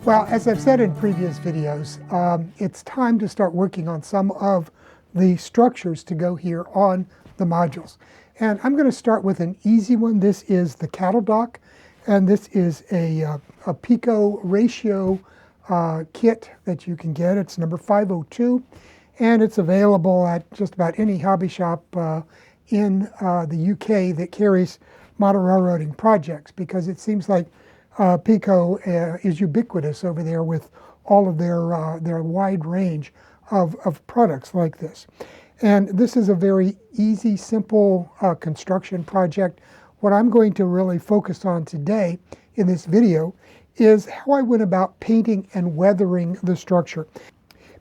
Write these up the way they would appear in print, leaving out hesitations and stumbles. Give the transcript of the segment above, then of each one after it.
Well, as I've said in previous videos, it's time to start working on some of the structures to go here on the modules. And I'm going to start with an easy one. This is the cattle dock, and this is a pico ratio kit that you can get. It's number 502, and it's available at just about any hobby shop in the UK that carries model railroading projects, because it seems like Pico is ubiquitous over there with all of their wide range of products like this. And this is a very easy, simple construction project. What I'm going to really focus on today in this video is how I went about painting and weathering the structure,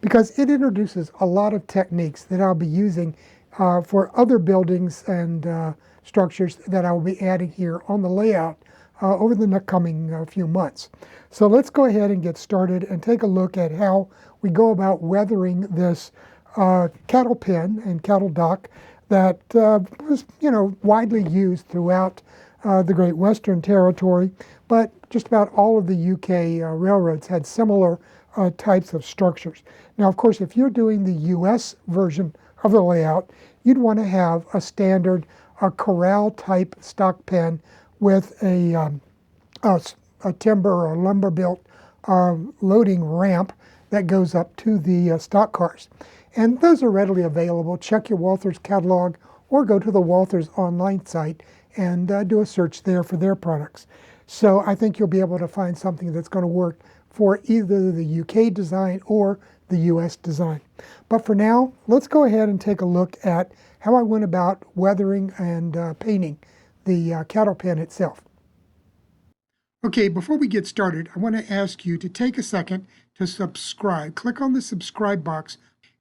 because it introduces a lot of techniques that I'll be using for other buildings and structures that I'll be adding here on the layout over the coming few months. So let's go ahead and get started and take a look at how we go about weathering this cattle pen and cattle dock that was, widely used throughout the Great Western Territory, but just about all of the UK railroads had similar types of structures. Now, of course, if you're doing the US version of the layout, you'd want to have a standard corral type stock pen with a timber or lumber built loading ramp that goes up to the stock cars. And those are readily available. Check your Walthers catalog or go to the Walthers online site and do a search there for their products. So I think you'll be able to find something that's going to work for either the UK design or the US design. But for now, let's go ahead and take a look at how I went about weathering and painting the cattle pen itself. Okay, before we get started, I want to ask you to take a second to subscribe. Click on the subscribe box,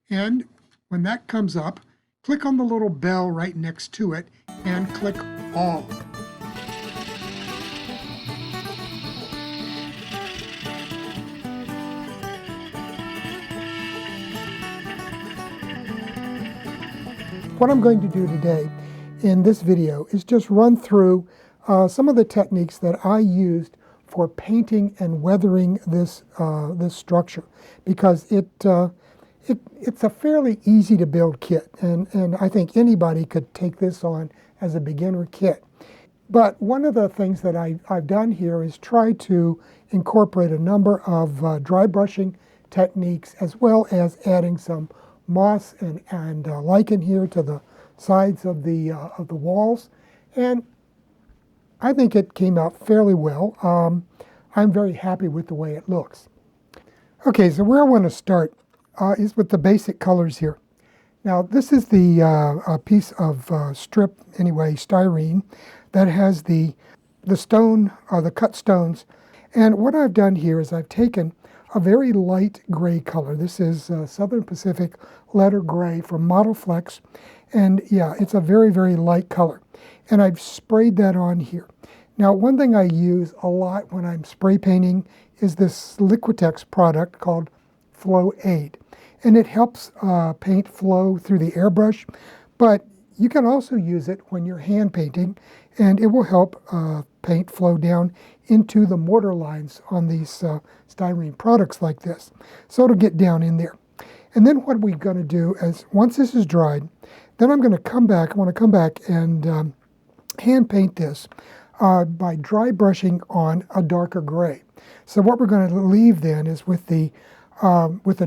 and when that comes up, click on the little bell right next to it and click all. What I'm going to do today in this video is just run through some of the techniques that I used for painting and weathering this this structure, because it's a fairly easy to build kit, and I think anybody could take this on as a beginner kit. But one of the things that I've done here is try to incorporate a number of dry brushing techniques, as well as adding some moss and lichen here to the sides of the walls, and I think it came out fairly well. I'm very happy with the way it looks. Okay, so where I want to start is with the basic colors here. Now, this is the piece of strip, anyway, styrene, that has the stone, the cut stones. And what I've done here is I've taken a very light gray color. This is Southern Pacific Letter Gray from Model Flex. And yeah, it's a very, very light color. And I've sprayed that on here. Now, one thing I use a lot when I'm spray painting is this Liquitex product called Flow Aid. And it helps paint flow through the airbrush, but you can also use it when you're hand painting, and it will help paint flow down into the mortar lines on these styrene products like this. So it'll get down in there. And then what we're going to do is, once this is dried, then I'm going to come back, I want to come back and hand paint this by dry brushing on a darker gray. So what we're going to leave then is with the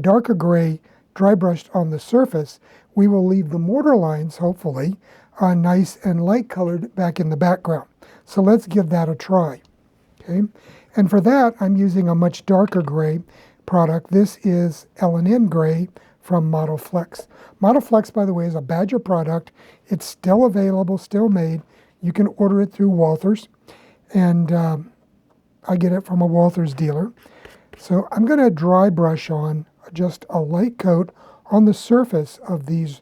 darker gray dry brushed on the surface, we will leave the mortar lines, hopefully, nice and light colored back in the background. So let's give that a try. Okay, and for that, I'm using a much darker gray product. This is L&N Gray from Model Flex. Model Flex, by the way, is a Badger product. It's still available, still made. You can order it through Walthers, and I get it from a Walthers dealer. So I'm going to dry brush on just a light coat on the surface of these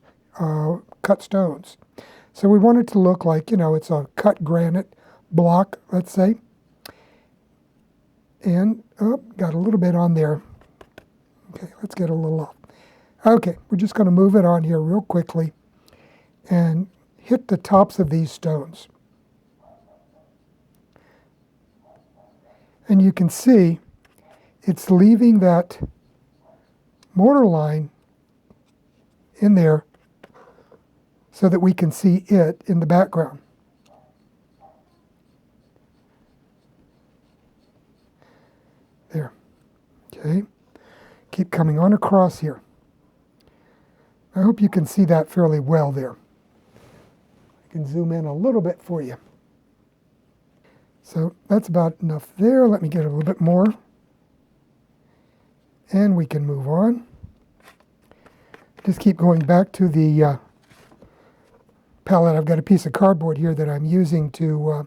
cut stones. So we want it to look like, it's a cut granite block, let's say. And, got a little bit on there. Okay, let's get a little off. Okay, we're just going to move it on here real quickly and hit the tops of these stones. And you can see it's leaving that mortar line in there so that we can see it in the background. There. Okay. Keep coming on across here. I hope you can see that fairly well there. I can zoom in a little bit for you. So that's about enough there. Let me get a little bit more. And we can move on. Just keep going back to the palette. I've got a piece of cardboard here that I'm using to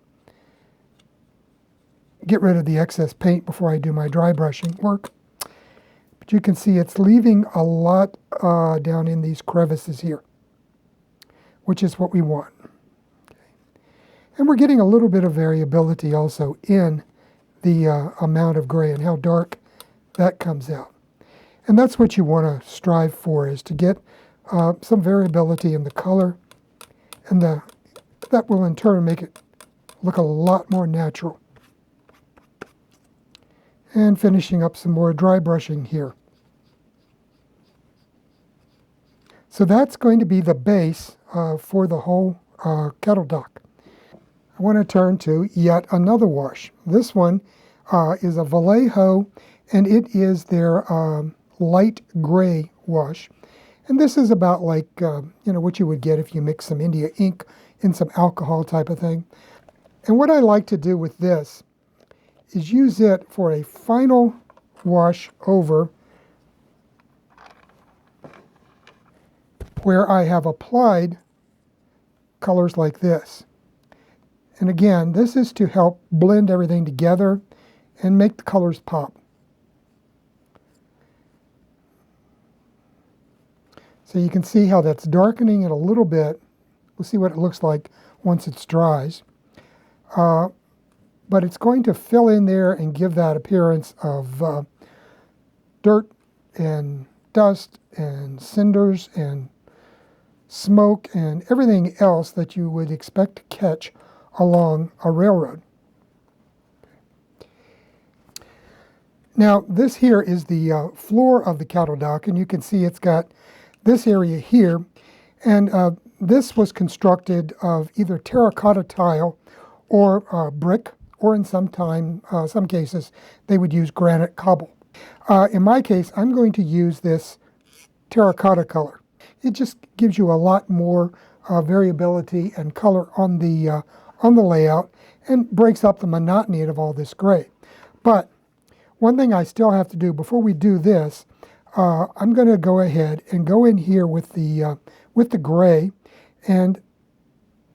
get rid of the excess paint before I do my dry brushing work. But you can see it's leaving a lot down in these crevices here, which is what we want. Okay. And we're getting a little bit of variability also in the amount of gray and how dark that comes out. And that's what you want to strive for, is to get some variability in the color, and that will in turn make it look a lot more natural. And finishing up some more dry brushing here. So that's going to be the base for the whole kettle dock. I want to turn to yet another wash. This one is a Vallejo, and it is their light gray wash. And this is about like what you would get if you mix some India ink in some alcohol type of thing. And what I like to do with this is use it for a final wash over where I have applied colors like this. And again, this is to help blend everything together and make the colors pop. So you can see how that's darkening it a little bit. We'll see what it looks like once it dries. But it's going to fill in there and give that appearance of dirt and dust and cinders and smoke and everything else that you would expect to catch along a railroad. Now this here is the floor of the cattle dock, and you can see it's got this area here, and this was constructed of either terracotta tile or brick, or in some cases they would use granite cobble. In my case, I'm going to use this terracotta color. It just gives you a lot more variability and color on the layout, and breaks up the monotony of all this gray. But one thing I still have to do before we do this, I'm going to go ahead and go in here with the gray, and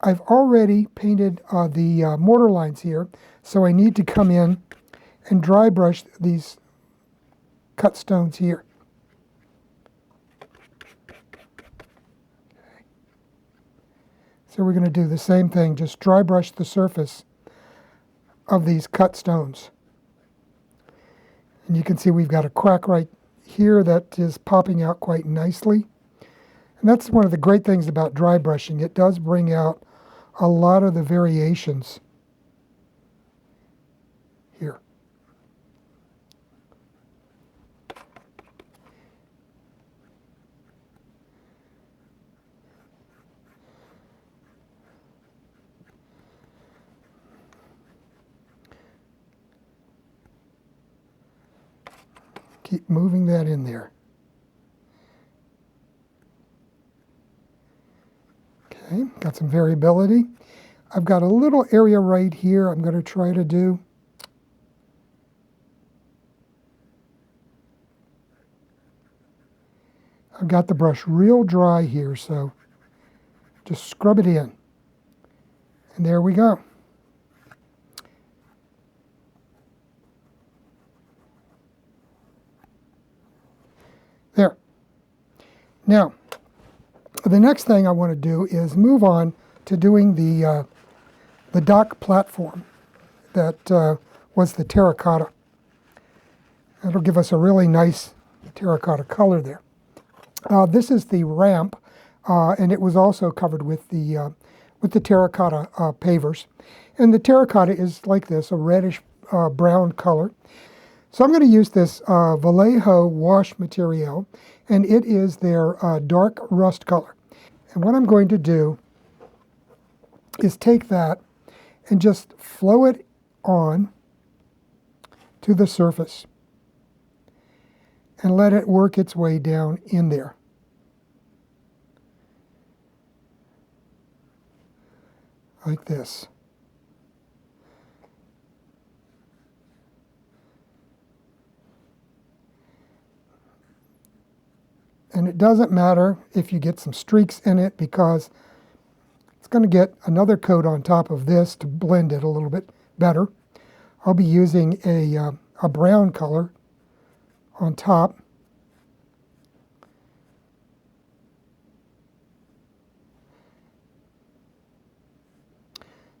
I've already painted the mortar lines here, so I need to come in and dry brush these cut stones here. Okay. So we're going to do the same thing, just dry brush the surface of these cut stones. And you can see we've got a crack right here that is popping out quite nicely. And that's one of the great things about dry brushing. It does bring out a lot of the variations here. Keep moving that in there. Okay, got some variability. I've got a little area right here I'm going to try to do. I've got the brush real dry here, so just scrub it in. And there we go. There. Now, the next thing I want to do is move on to doing the dock platform that was the terracotta. That'll give us a really nice terracotta color there. This is the ramp, and it was also covered with the terracotta pavers. And the terracotta is like this, a reddish brown color. So I'm going to use this Vallejo wash material, and it is their dark rust color. And what I'm going to do is take that and just flow it on to the surface and let it work its way down in there. Like this. And it doesn't matter if you get some streaks in it, because it's going to get another coat on top of this to blend it a little bit better. I'll be using a brown color on top.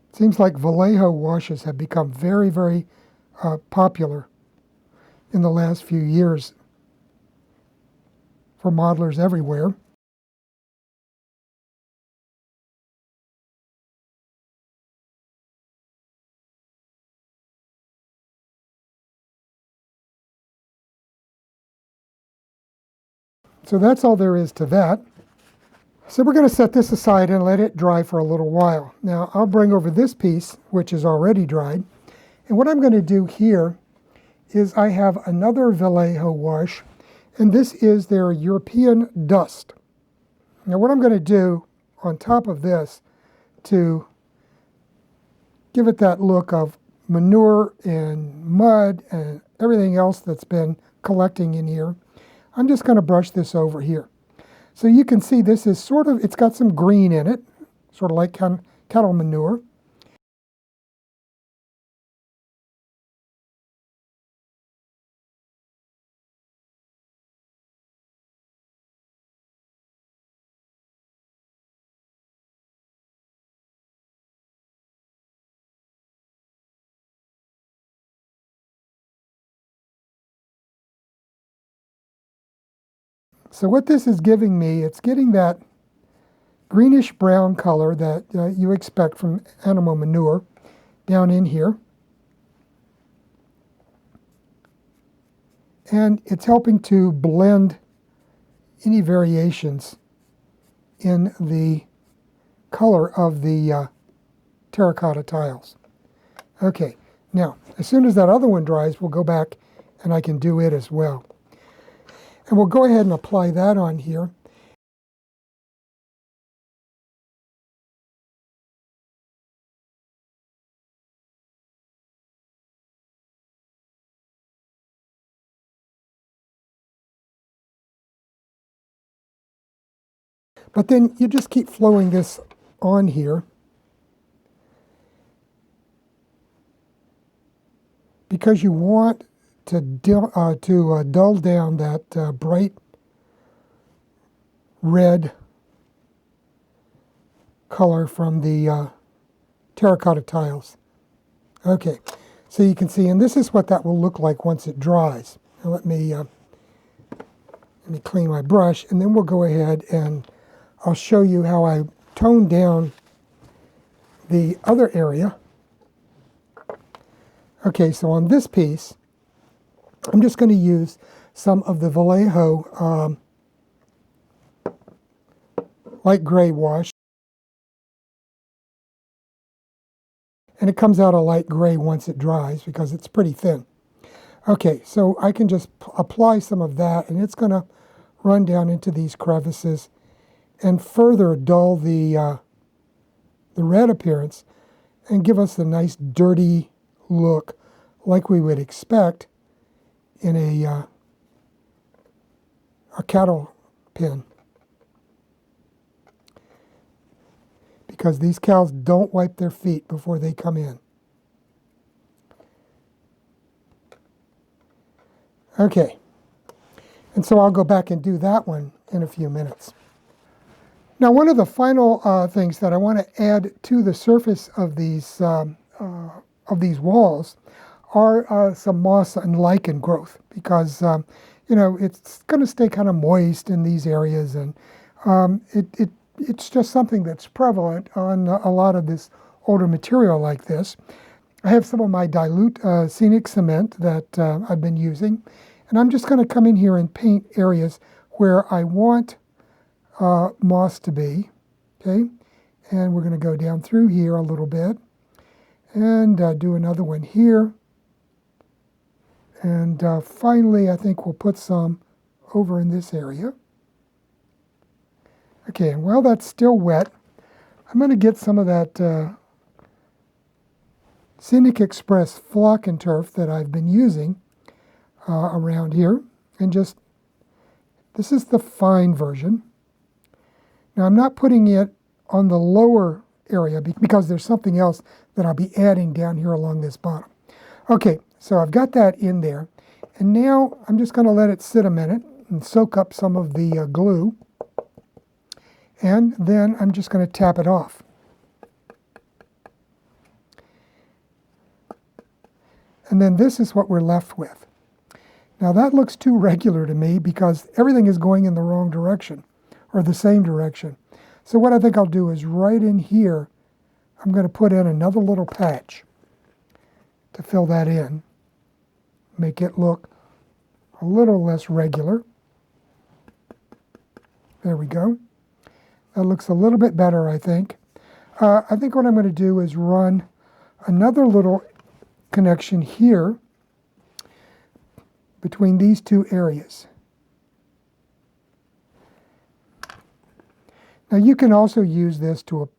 It seems like Vallejo washes have become very, very popular in the last few years for modelers everywhere. So that's all there is to that. So we're going to set this aside and let it dry for a little while. Now I'll bring over this piece, which is already dried. And what I'm going to do here is I have another Vallejo wash, and this is their European Dust. Now what I'm going to do on top of this to give it that look of manure and mud and everything else that's been collecting in here, I'm just going to brush this over here. So you can see this is sort of, it's got some green in it, sort of like cattle manure. So what this is giving me, it's getting that greenish brown color that you expect from animal manure down in here. And it's helping to blend any variations in the color of the terracotta tiles. Okay, now as soon as that other one dries, we'll go back and I can do it as well. And we'll go ahead and apply that on here. But then you just keep flowing this on here, because you want to dull down that bright red color from the terracotta tiles. Okay, so you can see, and this is what that will look like once it dries. Now let me clean my brush, and then we'll go ahead and I'll show you how I tone down the other area. Okay, so on this piece, I'm just going to use some of the Vallejo light gray wash. And it comes out a light gray once it dries because it's pretty thin. Okay, so I can just apply some of that, and it's going to run down into these crevices and further dull the red appearance and give us a nice dirty look like we would expect in a cattle pen. Because these cows don't wipe their feet before they come in. Okay, and so I'll go back and do that one in a few minutes. Now, one of the final things that I want to add to the surface of these walls are some moss and lichen growth, because you know, it's going to stay kind of moist in these areas, and it's just something that's prevalent on a lot of this older material like this. I have some of my dilute scenic cement that I've been using, and I'm just going to come in here and paint areas where I want moss to be, okay? And we're going to go down through here a little bit and do another one here. And finally, I think we'll put some over in this area. Okay, and while that's still wet, I'm going to get some of that Scenic Express flock and turf that I've been using around here. And just, this is the fine version. Now I'm not putting it on the lower area because there's something else that I'll be adding down here along this bottom. Okay, so I've got that in there. And now I'm just going to let it sit a minute and soak up some of the glue. And then I'm just going to tap it off. And then this is what we're left with. Now that looks too regular to me because everything is going in the wrong direction, or the same direction. So what I think I'll do is right in here, I'm going to put in another little patch to fill that in, make it look a little less regular. There we go. That looks a little bit better, I think. I think what I'm going to do is run another little connection here between these two areas. Now you can also use this to,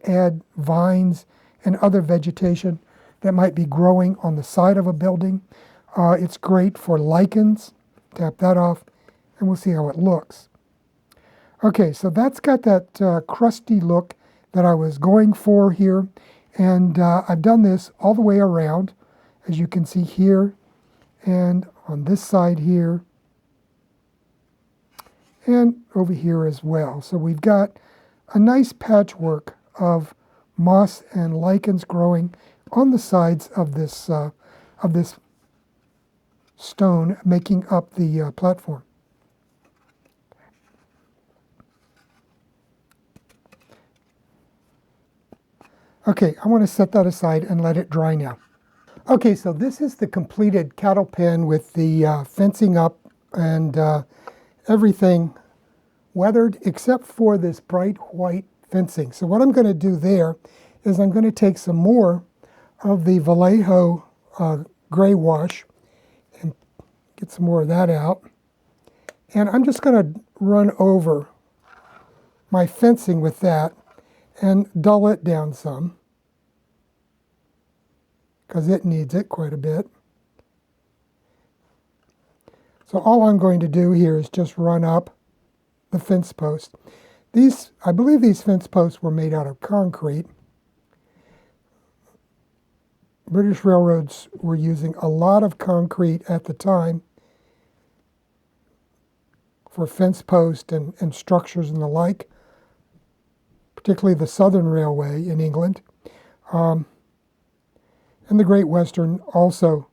add vines and other vegetation that might be growing on the side of a building. It's great for lichens. Tap that off, and we'll see how it looks. Okay, so that's got that crusty look that I was going for here. And I've done this all the way around, as you can see here, and on this side here, and over here as well. So we've got a nice patchwork of moss and lichens growing on the sides of this stone, making up the platform. Okay, I want to set that aside and let it dry now. Okay, so this is the completed cattle pen with the fencing up and everything weathered except for this bright white fencing. So what I'm going to do there is I'm going to take some more of the Vallejo gray wash and get some more of that out. And I'm just going to run over my fencing with that and dull it down some, because it needs it quite a bit. So all I'm going to do here is just run up the fence post. I believe these fence posts were made out of concrete. British railroads were using a lot of concrete at the time for fence posts and structures and the like, particularly the Southern Railway in England. And the Great Western also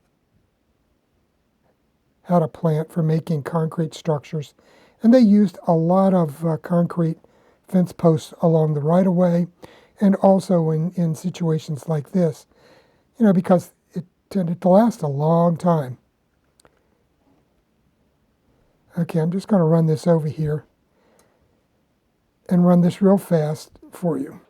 had a plant for making concrete structures. And they used a lot of concrete fence posts along the right-of-way and also in situations like this, because it tended to last a long time. Okay, I'm just going to run this over here and run this real fast for you.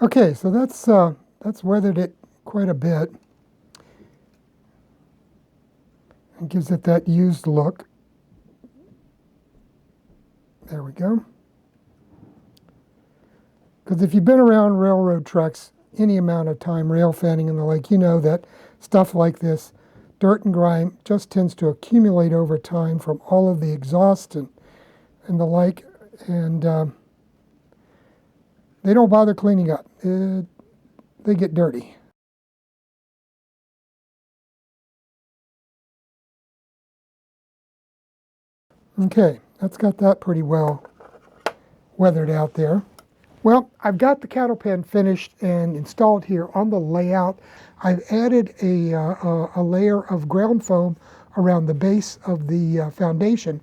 Okay, so that's weathered it quite a bit. It gives it that used look. There we go. Because if you've been around railroad tracks any amount of time, rail fanning and the like, you know that stuff like this dirt and grime just tends to accumulate over time from all of the exhaust and the like, and they don't bother cleaning up. They get dirty. Okay, that's got that pretty well weathered out there. Well, I've got the cattle pen finished and installed here on the layout. I've added a layer of ground foam around the base of the foundation,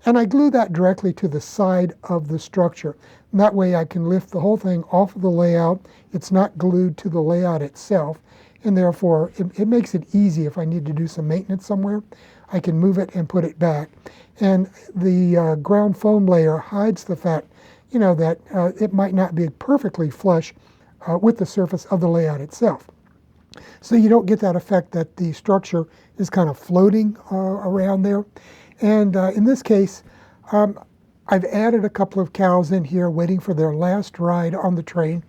and I glue that directly to the side of the structure. And that way I can lift the whole thing off of the layout. It's not glued to the layout itself, and therefore it makes it easy if I need to do some maintenance somewhere. I can move it and put it back. And the ground foam layer hides the fact, you know, that it might not be perfectly flush with the surface of the layout itself. So you don't get that effect that the structure is kind of floating around there. And in this case, I've added a couple of cows in here waiting for their last ride on the train.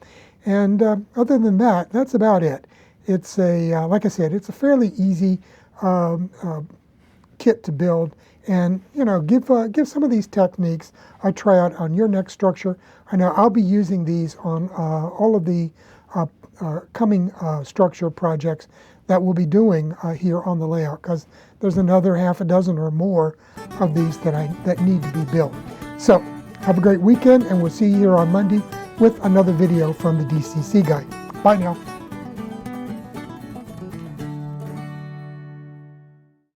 And other than that, that's about it. It's like I said, it's a fairly easy kit to build. And, you know, give some of these techniques a try out on your next structure. I know I'll be using these on all of the coming structure projects that we'll be doing here on the layout, because there's another half a dozen or more of these that need to be built. So have a great weekend, and we'll see you here on Monday with another video from the DCC guy. Bye now.